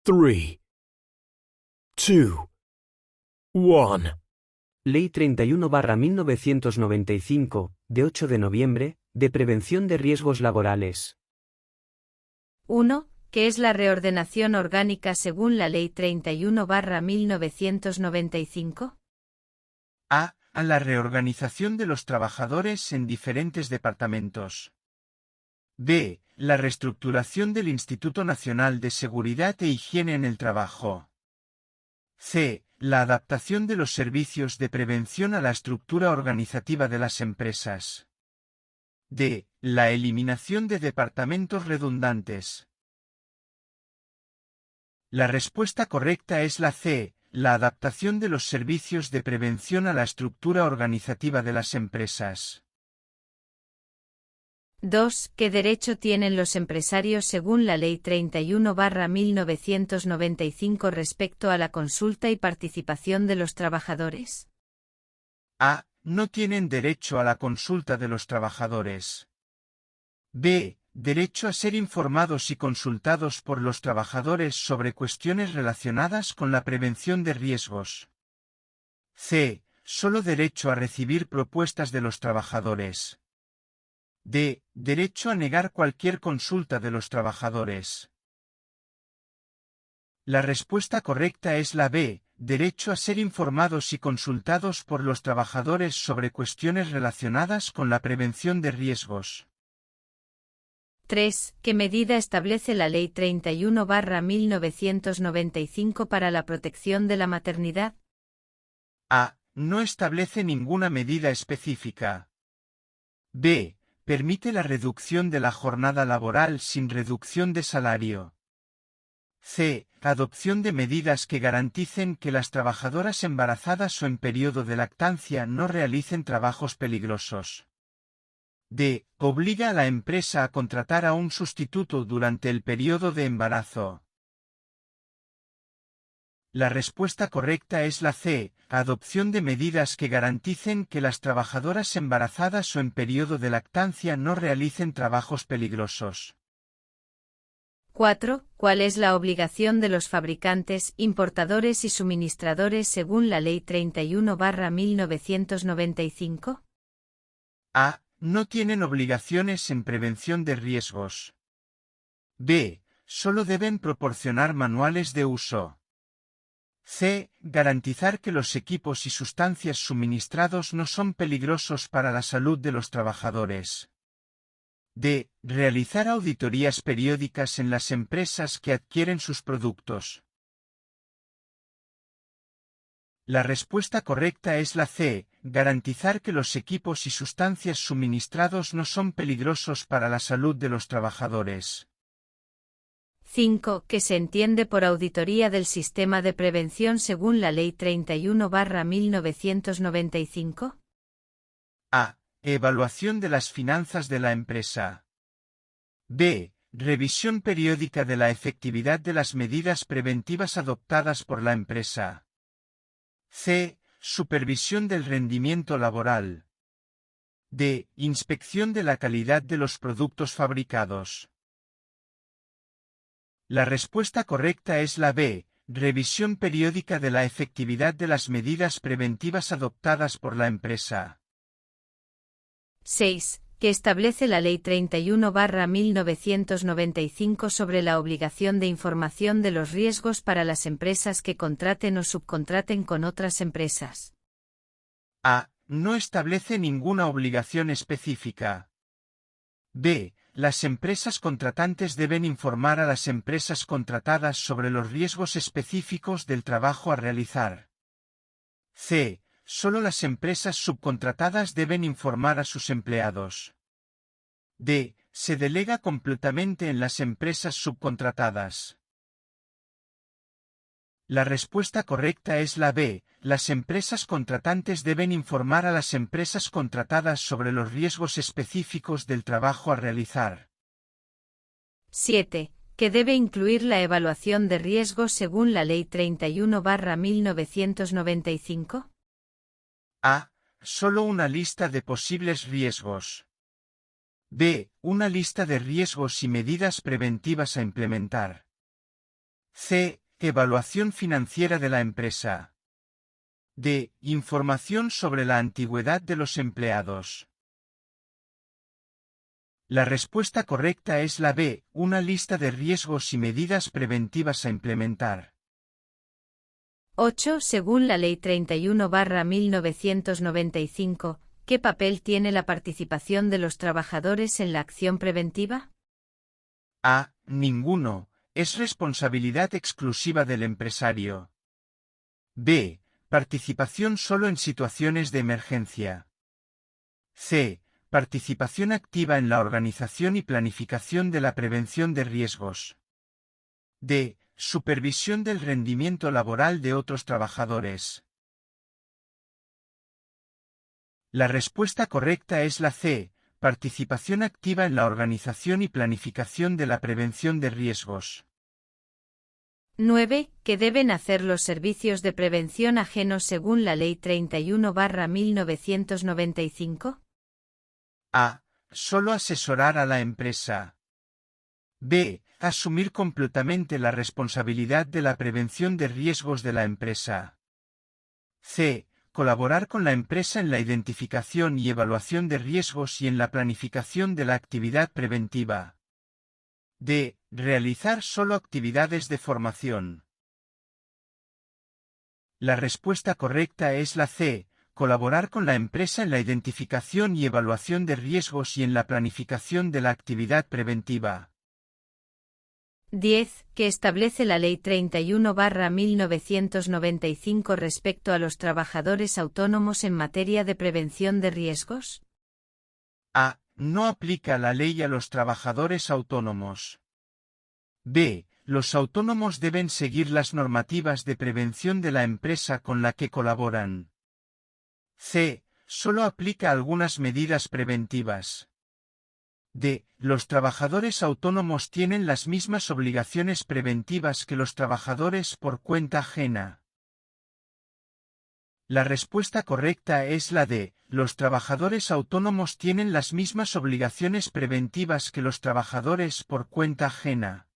3, 2, 1. Ley 31/1995, de 8 de noviembre, de prevención de riesgos laborales. 1. ¿Qué es la reordenación orgánica según la Ley 31/1995? A la reorganización de los trabajadores en diferentes departamentos. B. La reestructuración del Instituto Nacional de Seguridad e Higiene en el Trabajo. C. La adaptación de los servicios de prevención a la estructura organizativa de las empresas. D. La eliminación de departamentos redundantes. La respuesta correcta es la C. La adaptación de los servicios de prevención a la estructura organizativa de las empresas. 2. ¿Qué derecho tienen los empresarios según la Ley 31/1995 respecto a la consulta y participación de los trabajadores? A. No tienen derecho a la consulta de los trabajadores. B. Derecho a ser informados y consultados por los trabajadores sobre cuestiones relacionadas con la prevención de riesgos. C. Solo derecho a recibir propuestas de los trabajadores. D. Derecho a negar cualquier consulta de los trabajadores. La respuesta correcta es la B. Derecho a ser informados y consultados por los trabajadores sobre cuestiones relacionadas con la prevención de riesgos. 3. ¿Qué medida establece la Ley 31/1995 para la protección de la maternidad? A. No establece ninguna medida específica. B. Permite la reducción de la jornada laboral sin reducción de salario. C. Adopción de medidas que garanticen que las trabajadoras embarazadas o en periodo de lactancia no realicen trabajos peligrosos. D. Obliga a la empresa a contratar a un sustituto durante el periodo de embarazo. La respuesta correcta es la C. Adopción de medidas que garanticen que las trabajadoras embarazadas o en periodo de lactancia no realicen trabajos peligrosos. 4. ¿Cuál es la obligación de los fabricantes, importadores y suministradores según la Ley 31/1995? A. No tienen obligaciones en prevención de riesgos. B. Solo deben proporcionar manuales de uso. C. Garantizar que los equipos y sustancias suministrados no son peligrosos para la salud de los trabajadores. D. Realizar auditorías periódicas en las empresas que adquieren sus productos. La respuesta correcta es la C. Garantizar que los equipos y sustancias suministrados no son peligrosos para la salud de los trabajadores. 5. ¿Qué se entiende por auditoría del sistema de prevención según la Ley 31/1995? A. Evaluación de las finanzas de la empresa. B. Revisión periódica de la efectividad de las medidas preventivas adoptadas por la empresa. C. Supervisión del rendimiento laboral. D. Inspección de la calidad de los productos fabricados. La respuesta correcta es la B. Revisión periódica de la efectividad de las medidas preventivas adoptadas por la empresa. 6. ¿Qué establece la Ley 31/1995 sobre la obligación de información de los riesgos para las empresas que contraten o subcontraten con otras empresas? A. No establece ninguna obligación específica. B. Las empresas contratantes deben informar a las empresas contratadas sobre los riesgos específicos del trabajo a realizar. C. Solo las empresas subcontratadas deben informar a sus empleados. D. Se delega completamente en las empresas subcontratadas. La respuesta correcta es la B. Las empresas contratantes deben informar a las empresas contratadas sobre los riesgos específicos del trabajo a realizar. 7. ¿Qué debe incluir la evaluación de riesgos según la Ley 31/1995? A. Solo una lista de posibles riesgos. B. Una lista de riesgos y medidas preventivas a implementar. C. Evaluación financiera de la empresa. D. Información sobre la antigüedad de los empleados. La respuesta correcta es la B. Una lista de riesgos y medidas preventivas a implementar. 8. Según la Ley 31/1995, ¿qué papel tiene la participación de los trabajadores en la acción preventiva? A. Ninguno. Es responsabilidad exclusiva del empresario. B. Participación solo en situaciones de emergencia. C. Participación activa en la organización y planificación de la prevención de riesgos. D. Supervisión del rendimiento laboral de otros trabajadores. La respuesta correcta es la C. Participación activa en la organización y planificación de la prevención de riesgos. 9. ¿Qué deben hacer los servicios de prevención ajenos según la Ley 31/1995? A. Solo asesorar a la empresa. B. Asumir completamente la responsabilidad de la prevención de riesgos de la empresa. C. Colaborar con la empresa en la identificación y evaluación de riesgos y en la planificación de la actividad preventiva. D. Realizar solo actividades de formación. La respuesta correcta es la C. Colaborar con la empresa en la identificación y evaluación de riesgos y en la planificación de la actividad preventiva. 10. ¿Qué establece la Ley 31/1995 respecto a los trabajadores autónomos en materia de prevención de riesgos? A. No aplica la ley a los trabajadores autónomos. B. Los autónomos deben seguir las normativas de prevención de la empresa con la que colaboran. C. Solo aplica algunas medidas preventivas. D. Los trabajadores autónomos tienen las mismas obligaciones preventivas que los trabajadores por cuenta ajena. La respuesta correcta es la D. Los trabajadores autónomos tienen las mismas obligaciones preventivas que los trabajadores por cuenta ajena.